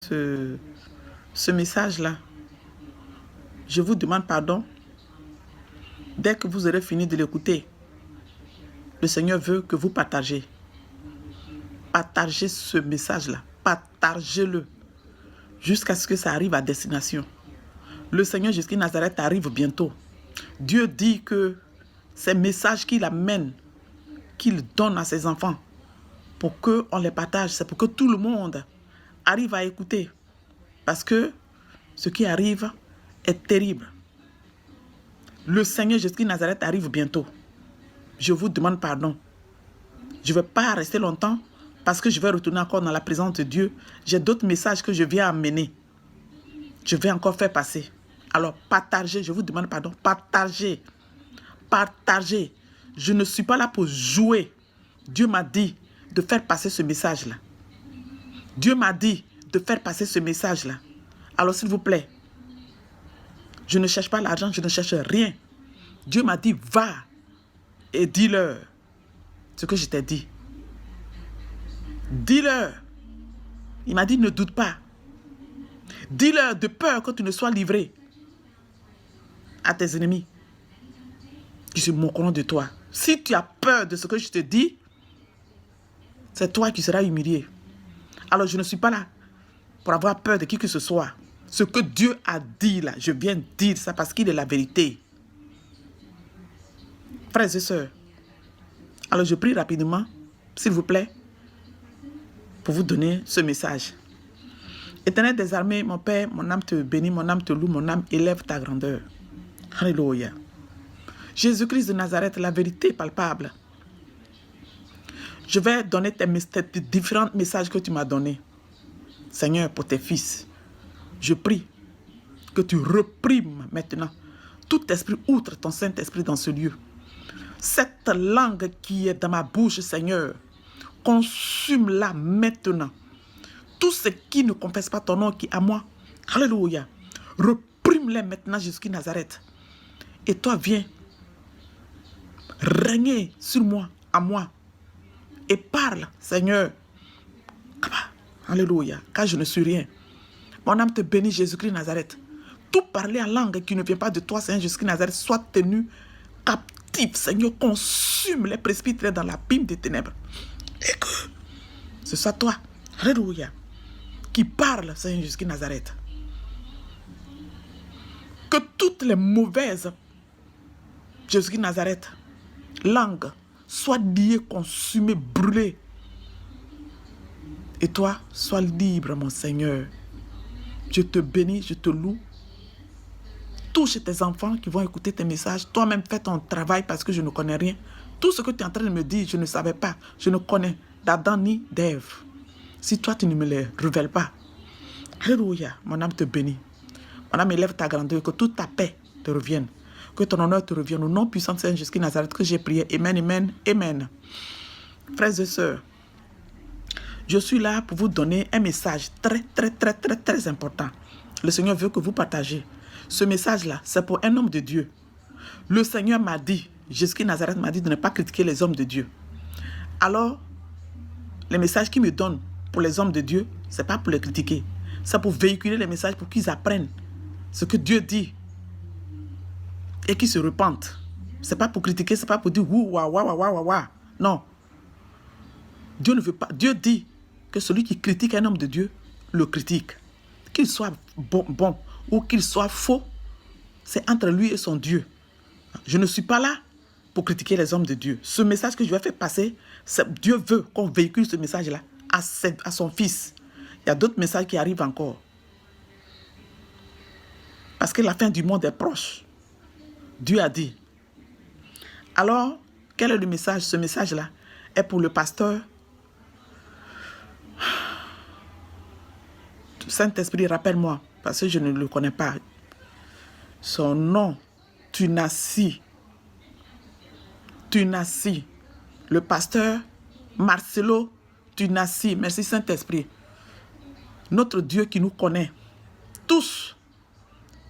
ce message-là, je vous demande pardon. Dès que vous aurez fini de l'écouter, le Seigneur veut que vous partagez. Partagez ce message-là. Partagez-le jusqu'à ce que ça arrive à destination. Le Seigneur Jésus de Nazareth arrive bientôt. Dieu dit que ces messages qu'il amène, qu'il donne à ses enfants, pour qu'on les partage, c'est pour que tout le monde arrive à écouter. Parce que ce qui arrive est terrible. Le Seigneur Jésus de Nazareth arrive bientôt. Je vous demande pardon. Je ne vais pas rester longtemps parce que je vais retourner encore dans la présence de Dieu. J'ai d'autres messages que je viens amener. Je vais encore faire passer. Alors partagez, je vous demande pardon. Partagez. Partagez. Je ne suis pas là pour jouer. Dieu m'a dit de faire passer ce message-là. Dieu m'a dit de faire passer ce message-là. Alors s'il vous plaît, je ne cherche pas l'argent, je ne cherche rien. Dieu m'a dit, va et dis-leur ce que je t'ai dit. Dis-leur. Il m'a dit, ne doute pas. Dis-leur de peur que tu ne sois livré à tes ennemis qui se moqueront de toi. Si tu as peur de ce que je te dis, c'est toi qui seras humilié. Alors je ne suis pas là pour avoir peur de qui que ce soit. Ce que Dieu a dit là, je viens dire ça parce qu'il est la vérité. Frères et sœurs, alors je prie rapidement, s'il vous plaît, pour vous donner ce message. Éternel des armées, mon Père, mon âme te bénit, mon âme te loue, mon âme élève ta grandeur. Alléluia. Jésus-Christ de Nazareth, la vérité palpable. Je vais donner tes différents messages que tu m'as donnés. Seigneur, pour tes fils, je prie que tu reprimes maintenant tout esprit outre ton Saint-Esprit dans ce lieu. Cette langue qui est dans ma bouche, Seigneur, consume-la maintenant. Tout ce qui ne confesse pas ton nom qui est à moi, alléluia, reprime-les maintenant, Jésus de Nazareth. Et toi, viens régner sur moi, à moi, et parle, Seigneur. Alléluia, car je ne suis rien. Mon âme te bénit, Jésus-Christ de Nazareth. Tout parler en langue qui ne vient pas de toi, Seigneur Jésus-Christ de Nazareth, soit tenu captif, Seigneur, consume les précipités dans l'abîme des ténèbres. Et que ce soit toi, alléluia, qui parle, Seigneur Jésus-Christ de Nazareth. Que toutes les mauvaises, Jésus-Christ de Nazareth, langues, soient liées, consumées, brûlées. Et toi, sois libre, mon Seigneur. Je te bénis, je te loue. Touche tes enfants qui vont écouter tes messages. Toi-même, fais ton travail parce que je ne connais rien. Tout ce que tu es en train de me dire, je ne savais pas. Je ne connais d'Adam ni d'Ève. Si toi, tu ne me les révèles pas. Alléluia, mon âme te bénit. Mon âme élève ta grandeur, que toute ta paix te revienne. Que ton honneur te revienne. Au nom puissant de Saint Jésus de Nazareth que j'ai prié. Amen, amen, amen. Frères et sœurs, je suis là pour vous donner un message très important. Le Seigneur veut que vous partagez. Ce message-là, c'est pour un homme de Dieu. Le Seigneur m'a dit, Jésus de Nazareth m'a dit de ne pas critiquer les hommes de Dieu. Alors, les messages qu'il me donne pour les hommes de Dieu, ce n'est pas pour les critiquer. C'est pour véhiculer les messages pour qu'ils apprennent ce que Dieu dit et qu'ils se repentent. Ce n'est pas pour critiquer, ce n'est pas pour dire ouh, ouah, ouah, ouah, ouah, ouah. Non. Dieu ne veut pas. Dieu dit que celui qui critique un homme de Dieu le critique. Qu'il soit bon ou qu'il soit faux, c'est entre lui et son Dieu. Je ne suis pas là pour critiquer les hommes de Dieu. Ce message que je vais faire passer, Dieu veut qu'on véhicule ce message-là à son fils. Il y a d'autres messages qui arrivent encore. Parce que la fin du monde est proche. Dieu a dit. Alors, quel est le message? Ce message-là est pour le pasteur. Saint-Esprit, rappelle-moi, parce que je ne le connais pas. Son nom, Tunasi. Tunasi. Le pasteur Marcelo Tunasi. Merci Saint-Esprit. Notre Dieu qui nous connaît. Tous.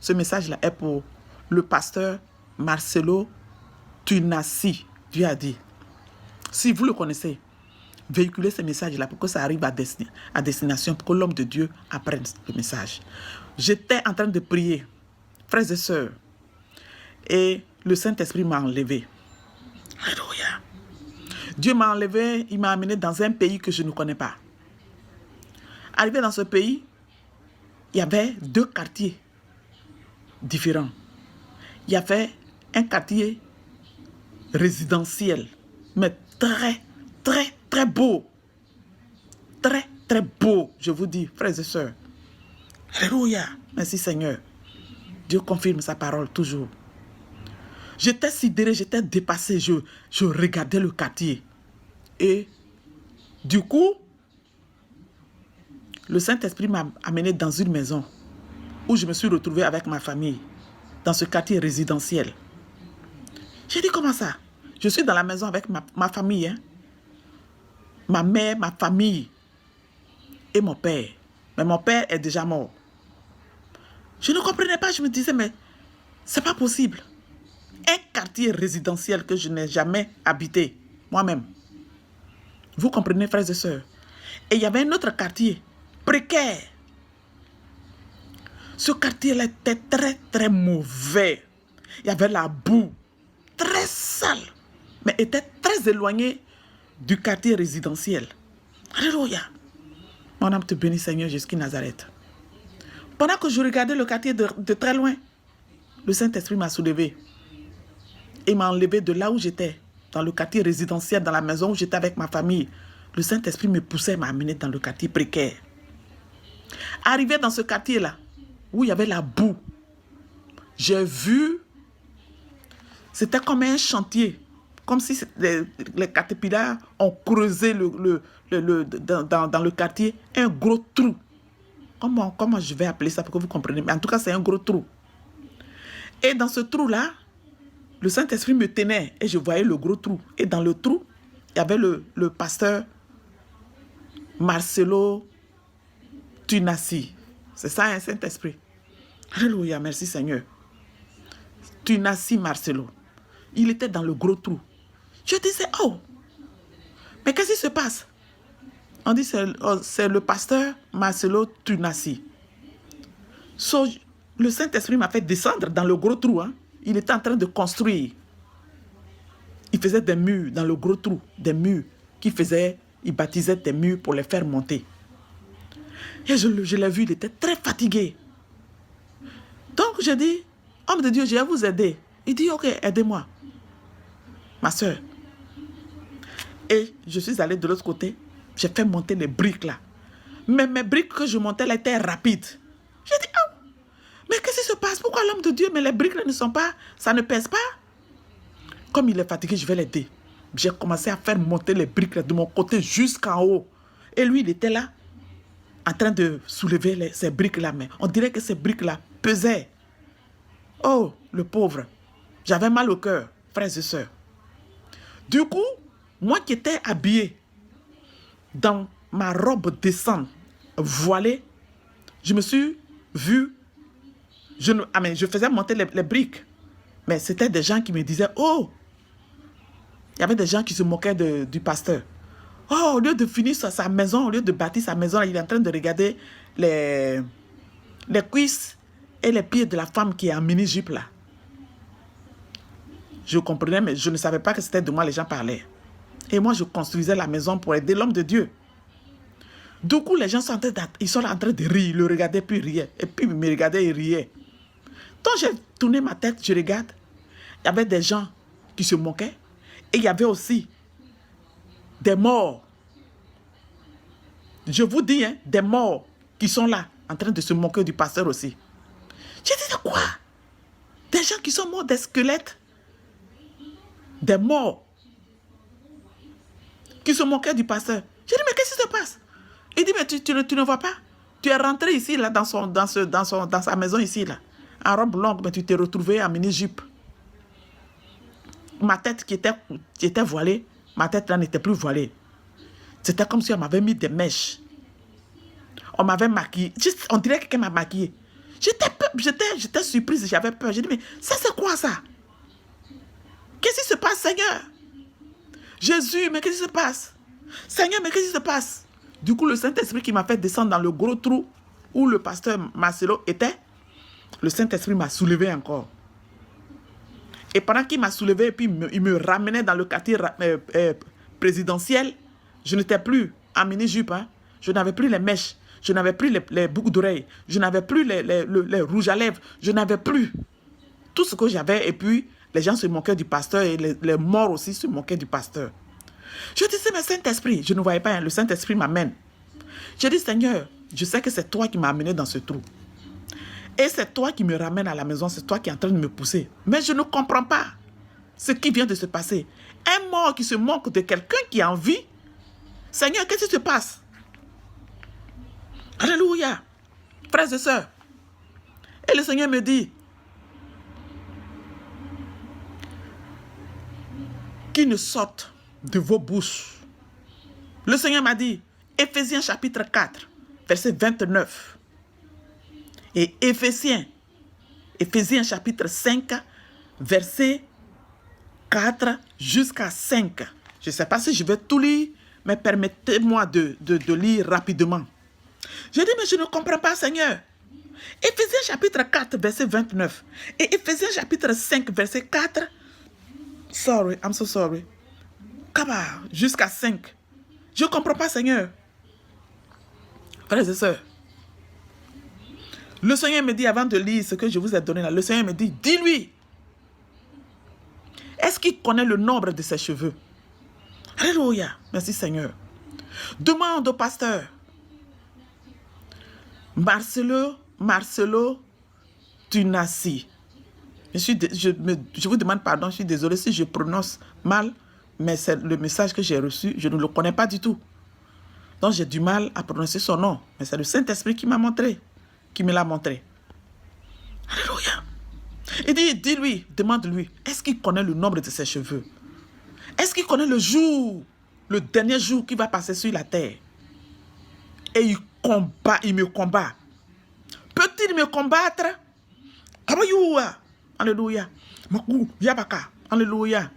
Ce message-là est pour le pasteur Marcelo Tunasi. Dieu a dit. Si vous le connaissez, véhiculer ces messages-là pour que ça arrive à destination, pour que l'homme de Dieu apprenne le message. J'étais en train de prier, frères et sœurs, et le Saint-Esprit m'a enlevé. Alléluia. Dieu m'a enlevé, il m'a amené dans un pays que je ne connais pas. Arrivé dans ce pays, il y avait 2 quartiers différents. Il y avait un quartier résidentiel, mais très, très, très beau. Très, très beau, je vous dis, frères et sœurs. Alléluia. Merci Seigneur. Dieu confirme sa parole toujours. J'étais sidéré, j'étais dépassé. Je regardais le quartier. Et du coup, le Saint-Esprit m'a amené dans une maison où je me suis retrouvé avec ma famille, dans ce quartier résidentiel. J'ai dit, comment ça? Je suis dans la maison avec ma famille, hein? Ma mère, ma famille et mon père. Mais mon père est déjà mort. Je ne comprenais pas, je me disais, mais c'est pas possible. Un quartier résidentiel que je n'ai jamais habité, moi-même. Vous comprenez, frères et sœurs? Et il y avait un autre quartier, précaire. Ce quartier-là était très, très mauvais. Il y avait la boue, très sale, mais était très éloigné du quartier résidentiel. Alléluia. Mon âme te bénit, Seigneur, jusqu'à Nazareth. Pendant que je regardais le quartier de très loin, le Saint-Esprit m'a soulevé et m'a enlevé de là où j'étais, dans le quartier résidentiel, dans la maison où j'étais avec ma famille. Le Saint-Esprit me poussait et m'a amené dans le quartier précaire. Arrivé dans ce quartier-là, où il y avait la boue, j'ai vu, c'était comme un chantier, comme si les caterpillars ont creusé dans le quartier un gros trou. Comment je vais appeler ça pour que vous compreniez? Mais en tout cas, c'est un gros trou. Et dans ce trou-là, le Saint-Esprit me tenait et je voyais le gros trou. Et dans le trou, il y avait le pasteur Marcelo Tunasi. C'est ça, un Saint-Esprit. Alléluia, merci Seigneur. Tunasi Marcelo. Il était dans le gros trou. Je disais, oh, mais qu'est-ce qui se passe? On dit, c'est le pasteur Marcelo Tunasi. Le Saint-Esprit m'a fait descendre dans le gros trou. Hein. Il était en train de construire. Il faisait des murs dans le gros trou. Des murs il baptisait des murs pour les faire monter. Et je l'ai vu, il était très fatigué. Donc je dis, homme de Dieu, je vais vous aider. Il dit, ok, aidez-moi. Ma soeur. Et je suis allé de l'autre côté. J'ai fait monter les briques là. Mais mes briques que je montais là étaient rapides. J'ai dit, oh, mais qu'est-ce qui se passe? Pourquoi l'homme de Dieu, mais les briques là ne sont pas, ça ne pèse pas? Comme il est fatigué, je vais l'aider. J'ai commencé à faire monter les briques là de mon côté jusqu'en haut. Et lui, il était là, en train de soulever ces briques là. Mais on dirait que ces briques là pesaient. Oh, le pauvre. J'avais mal au cœur, frères et sœurs. Du coup, moi qui étais habillé dans ma robe descente, voilée, je me suis vu, je faisais monter les briques. Mais c'était des gens qui me disaient, oh, il y avait des gens qui se moquaient du pasteur. Oh, au lieu de finir sa maison, au lieu de bâtir sa maison, il est en train de regarder les cuisses et les pieds de la femme qui est en mini-jupe là. Je comprenais, mais je ne savais pas que c'était de moi les gens parlaient. Et moi, je construisais la maison pour aider l'homme de Dieu. Du coup, les gens sont en train de rire, le regardaient, puis riaient. Et puis, ils me regardaient et riaient. Donc, j'ai tourné ma tête, je regarde. Il y avait des gens qui se moquaient. Et il y avait aussi des morts. Je vous dis, hein, des morts qui sont là, en train de se moquer du pasteur aussi. J'ai dit, de quoi? Des gens qui sont morts, des squelettes. Des morts qui se moquaient du pasteur. J'ai dit, mais qu'est-ce qui se passe? Il dit, mais tu ne vois pas? Tu es rentré ici, là, dans sa maison ici, là, en robe longue, mais tu t'es retrouvé en mini-jupe. Ma tête qui était voilée, ma tête là n'était plus voilée. C'était comme si on m'avait mis des mèches. On m'avait maquillé. On dirait que quelqu'un m'a maquillé. J'étais surprise, j'avais peur. J'ai dit, mais ça c'est quoi ça? Qu'est-ce qui se passe, Seigneur? Jésus, mais qu'est-ce qui se passe? Seigneur, mais qu'est-ce qui se passe? Du coup, le Saint-Esprit qui m'a fait descendre dans le gros trou où le pasteur Marcelo était, le Saint-Esprit m'a soulevé encore. Et pendant qu'il m'a soulevé et puis il me ramenait dans le quartier présidentiel, je n'étais plus en mini-jupe. Hein. Je n'avais plus les mèches. Je n'avais plus les boucles d'oreilles. Je n'avais plus les rouges à lèvres. Je n'avais plus tout ce que j'avais. Et puis, les gens se moquaient du pasteur et les morts aussi se moquaient du pasteur. Je disais, mais Saint-Esprit, je ne voyais pas, hein, le Saint-Esprit m'amène. Je dis, Seigneur, je sais que c'est toi qui m'as amené dans ce trou. Et c'est toi qui me ramène à la maison, c'est toi qui es en train de me pousser. Mais je ne comprends pas ce qui vient de se passer. Un mort qui se moque de quelqu'un qui est en vie. Seigneur, qu'est-ce qui se passe? Alléluia. Frères et sœurs. Et le Seigneur me dit qu'il ne sorte de vos bouches. Le Seigneur m'a dit, Éphésiens chapitre 4, verset 29. Et Éphésiens chapitre 5, verset 4 jusqu'à 5. Je ne sais pas si je vais tout lire, mais permettez-moi de lire rapidement. Je dis, mais je ne comprends pas, Seigneur. Éphésiens chapitre 4, verset 29. Et Éphésiens chapitre 5, verset 4. Sorry, I'm so sorry. Jusqu'à 5. Je ne comprends pas, Seigneur. Frères et sœurs. Le Seigneur me dit, avant de lire ce que je vous ai donné là, le Seigneur me dit, dis-lui, est-ce qu'il connaît le nombre de ses cheveux? Alléluia. Merci Seigneur. Demande au pasteur Marcelo Tunasi. Je vous demande pardon, je suis désolé si je prononce mal, mais c'est le message que j'ai reçu, je ne le connais pas du tout. Donc j'ai du mal à prononcer son nom, mais c'est le Saint-Esprit qui m'a montré, qui me l'a montré. Alléluia. Il dit, dis-lui, demande-lui, est-ce qu'il connaît le nombre de ses cheveux? Est-ce qu'il connaît le jour, le dernier jour qu'il va passer sur la terre? Et il me combat. Peut-il me combattre? Alléluia. Makou, Yabaka. Alléluia.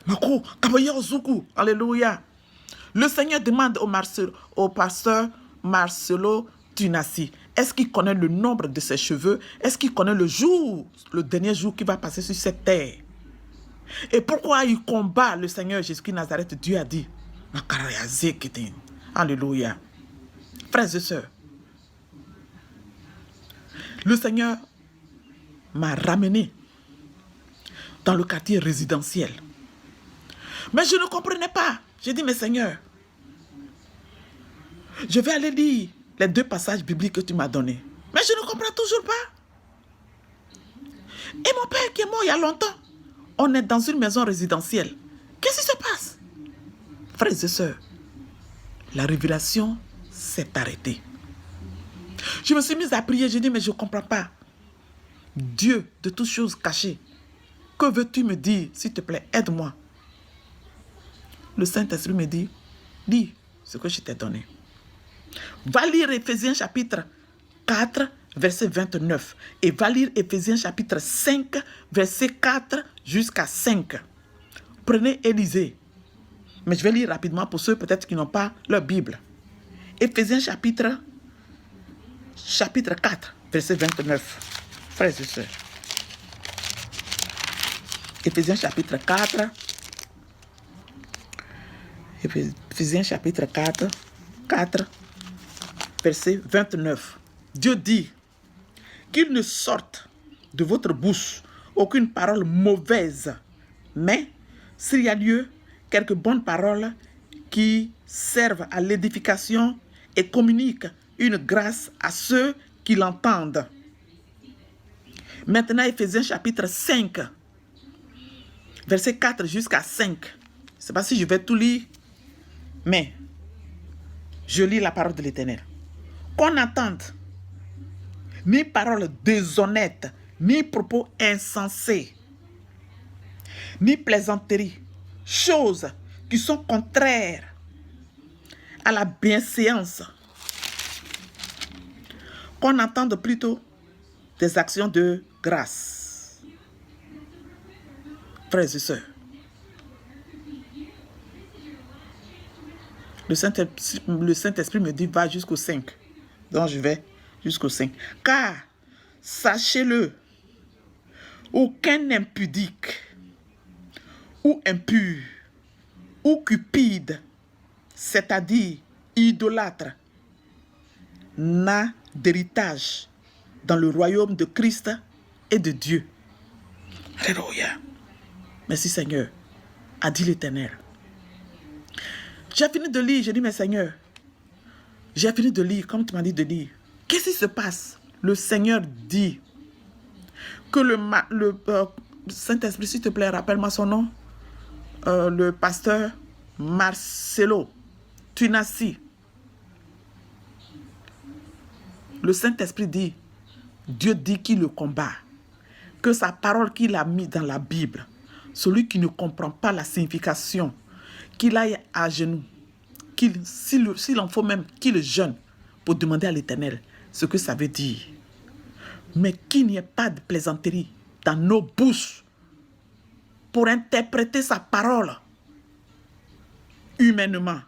Makou, Kabayo Zuku. Alléluia. Le Seigneur demande au pasteur Marcelo Tunasi, est-ce qu'il connaît le nombre de ses cheveux? Est-ce qu'il connaît le jour, le dernier jour qu'il va passer sur cette terre? Et pourquoi il combat le Seigneur Jésus-Christ Nazareth? Dieu a dit, alléluia. Frères et sœurs, le Seigneur m'a ramené dans le quartier résidentiel. Mais je ne comprenais pas. J'ai dit, mais Seigneur, je vais aller lire les 2 passages bibliques que tu m'as donnés. Mais je ne comprends toujours pas. Et mon père qui est mort il y a longtemps, on est dans une maison résidentielle. Qu'est-ce qui se passe? Frères et sœurs, la révélation s'est arrêtée. Je me suis mise à prier, j'ai dit, mais je ne comprends pas. Dieu de toutes choses cachées, que veux-tu me dire? S'il te plaît, aide-moi. Le Saint-Esprit me dit, dis ce que je t'ai donné. Va lire Éphésiens chapitre 4, verset 29. Et va lire Éphésiens chapitre 5, verset 4 jusqu'à 5. Prenez Élisée. Mais je vais lire rapidement pour ceux peut-être qui n'ont pas leur Bible. Éphésiens chapitre 4, verset 29. Frères et sœurs. Éphésiens chapitre 4. Éphésiens chapitre 4, verset 29. Dieu dit qu'il ne sorte de votre bouche aucune parole mauvaise, mais s'il y a lieu, quelques bonnes paroles qui servent à l'édification et communiquent une grâce à ceux qui l'entendent. Maintenant, Éphésiens chapitre 5, verset 4 jusqu'à 5. Je ne sais pas si je vais tout lire, mais je lis la parole de l'Éternel. Qu'on n'entende ni paroles déshonnêtes, ni propos insensés, ni plaisanteries, choses qui sont contraires à la bienséance. Qu'on entende plutôt des actions de grâce. Frères et sœurs, Le Saint-Esprit me dit, va jusqu'au 5. Donc, je vais jusqu'au 5. Car, sachez-le, aucun impudique, ou impur, ou cupide, c'est-à-dire idolâtre, n'a d'héritage dans le royaume de Christ et de Dieu. Alléluia. Merci Seigneur, a dit l'Éternel. J'ai fini de lire, j'ai dit, mais Seigneur, j'ai fini de lire, comme tu m'as dit de lire. Qu'est-ce qui se passe? Le Seigneur dit que le Saint-Esprit, s'il te plaît, rappelle-moi son nom, le pasteur Marcelo Tunasi. Le Saint-Esprit dit, Dieu dit qu'il le combat, que sa parole qu'il a mise dans la Bible, celui qui ne comprend pas la signification, qu'il aille à genoux, s'il en faut même qu'il jeûne pour demander à l'Éternel ce que ça veut dire. Mais qu'il n'y ait pas de plaisanterie dans nos bouches pour interpréter sa parole humainement.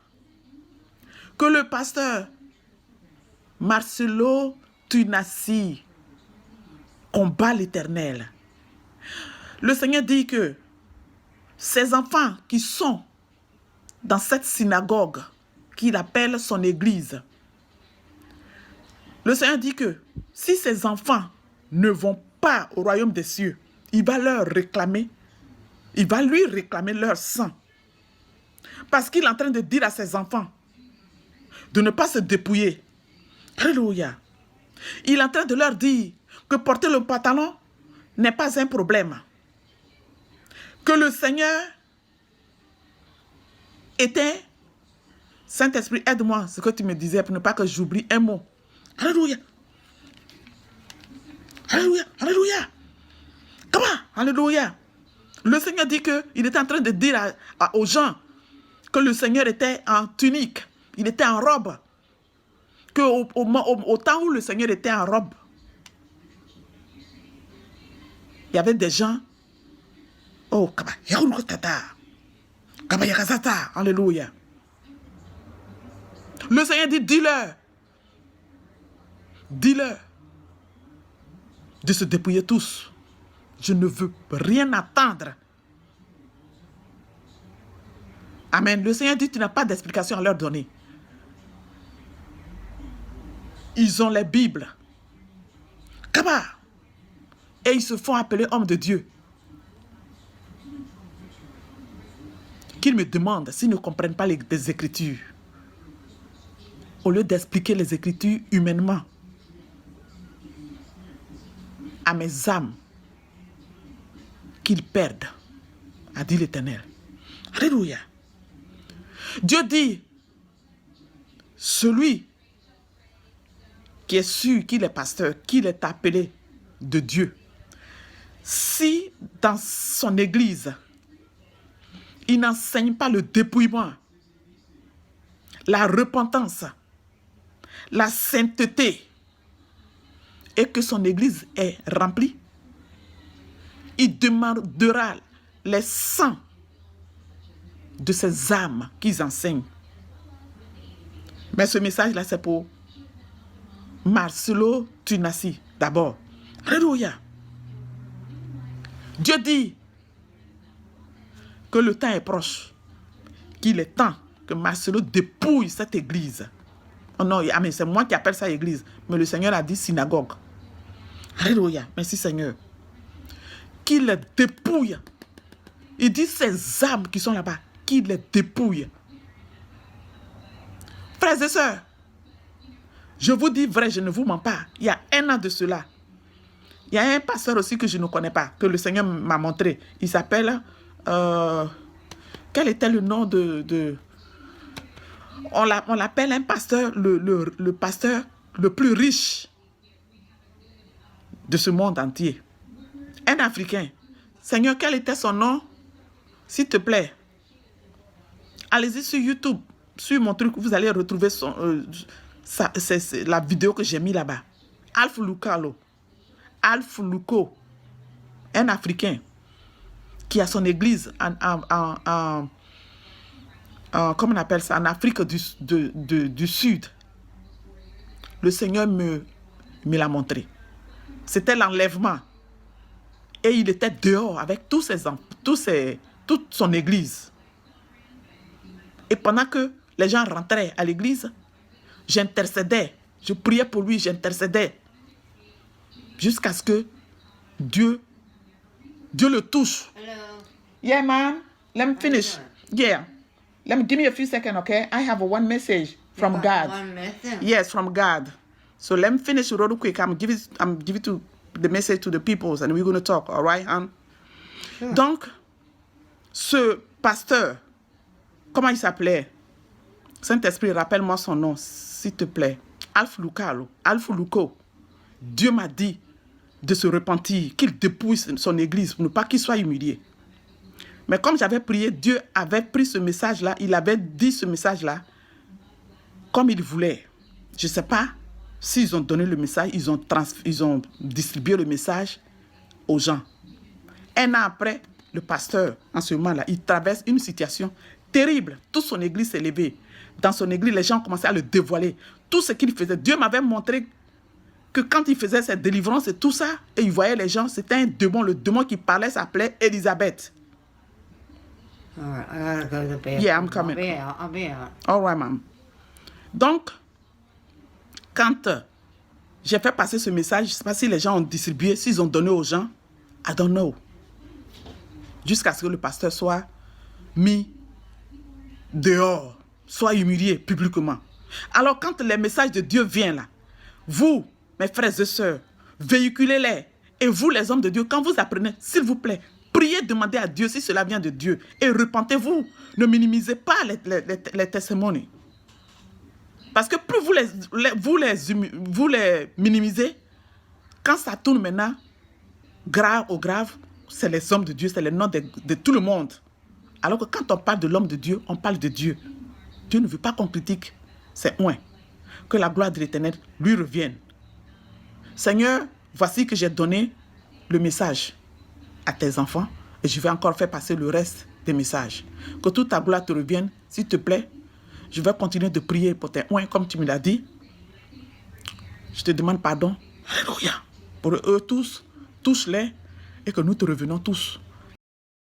Que le pasteur Marcelo Tunasi combat l'Éternel. Le Seigneur dit que ces enfants qui sont dans cette synagogue qu'il appelle son église, le Seigneur dit que si ces enfants ne vont pas au royaume des cieux, il va lui réclamer leur sang. Parce qu'il est en train de dire à ses enfants de ne pas se dépouiller. Alléluia. Il est en train de leur dire que porter le pantalon n'est pas un problème. Que le Seigneur était... Saint-Esprit, aide-moi, ce que tu me disais, pour ne pas que j'oublie un mot. Alléluia. Alléluia. Alléluia. Comment? Alléluia. Le Seigneur dit qu'il était en train de dire aux gens que le Seigneur était en tunique, il était en robe. Au temps où le Seigneur était en robe, il y avait des gens. Oh, alléluia. Le Seigneur dit, dis-leur de se dépouiller tous. Je ne veux rien attendre. Amen. Le Seigneur dit, tu n'as pas d'explication à leur donner. Ils ont les Bibles. Kaba. Et ils se font appeler hommes de Dieu. Qu'ils me demandent s'ils ne comprennent pas les Écritures. Au lieu d'expliquer les Écritures humainement à mes âmes, qu'ils perdent, a dit l'Éternel. Alléluia. Dieu dit, celui qui est sûr qu'il est pasteur, qu'il est appelé de Dieu, si dans son église, il n'enseigne pas le dépouillement, la repentance, la sainteté, et que son église est remplie, il demandera les sangs de ces âmes qu'ils enseignent. Mais ce message-là, c'est pour Marcelo Tunasi, d'abord. Alléluia. Dieu dit que le temps est proche, qu'il est temps que Marcelo dépouille cette église. Oh non, c'est moi qui appelle ça église, mais le Seigneur a dit synagogue. Alléluia, merci Seigneur. Qu'il les dépouille. Il dit ces âmes qui sont là-bas, qu'il les dépouille. Frères et sœurs, je vous dis vrai, je ne vous mens pas. Il y a 1 an de cela, il y a un pasteur aussi que je ne connais pas, que le Seigneur m'a montré. Il s'appelle... quel était le nom de... On l'appelle un pasteur, le pasteur le plus riche de ce monde entier. Un Africain. Seigneur, quel était son nom? S'il te plaît. Allez-y sur YouTube, sur mon truc, vous allez retrouver c'est la vidéo que j'ai mis là-bas. Alpha Lucalo. Alpha Luco. Un Africain qui a son église comment on appelle ça, en Afrique du Sud. Le Seigneur me l'a montré. C'était l'enlèvement. Et il était dehors avec toute son église. Et pendant que les gens rentraient à l'église, j'intercédais. Je priais pour lui, j'intercédais. Jusqu'à ce que Dieu le touche. Hello. Yeah, man. Let me finish. Yeah. Give me a few seconds, okay? I have one message from You got God. one message? Yes, from God. So let me finish real quick. I'm giving to the message to the people and we're going to talk, all right, hon? Sure. Donc, ce pasteur, comment il s'appelait? Saint-Esprit, rappelle-moi son nom, s'il te plaît. Alpha Luco. Dieu m'a dit de se repentir, qu'il dépouille son église pour ne pas qu'il soit humilié. Mais comme j'avais prié, Dieu avait pris ce message-là, il avait dit ce message-là comme il voulait. Je ne sais pas s'ils ont donné le message, ils ont distribué le message aux gens. Un an après, le pasteur, en ce moment-là, il traverse une situation terrible. Toute son église s'est levée. Dans son église, les gens commençaient à le dévoiler. Tout ce qu'il faisait, Dieu m'avait montré que quand il faisait cette délivrance et tout ça, et il voyait les gens, c'était un démon. Le démon qui parlait s'appelait Elisabeth. All right, I gotta go to bed. Yeah, I'm coming. I'll be out. All right, ma'am. Donc, quand j'ai fait passer ce message, je ne sais pas si les gens ont distribué, s'ils ont donné aux gens, I don't know. Jusqu'à ce que le pasteur soit mis dehors, soit humilié publiquement. Alors, quand les messages de Dieu viennent là, vous, mes frères et sœurs, véhiculez-les. Et vous, les hommes de Dieu, quand vous apprenez, s'il vous plaît, priez, demandez à Dieu si cela vient de Dieu. Et repentez-vous. Ne minimisez pas les témoignages. Parce que plus vous les minimisez, quand ça tourne maintenant, grave, c'est les hommes de Dieu, c'est les noms de tout le monde. Alors que quand on parle de l'homme de Dieu, on parle de Dieu. Dieu ne veut pas qu'on critique. C'est loin. Que la gloire de l'Éternel lui revienne. Seigneur, voici que j'ai donné le message à tes enfants et je vais encore faire passer le reste des messages. Que toute ta gloire te revienne, s'il te plaît. Je vais continuer de prier pour tes oins, comme tu me l'as dit. Je te demande pardon. Alléluia. Pour eux tous, touche-les et que nous te revenons tous.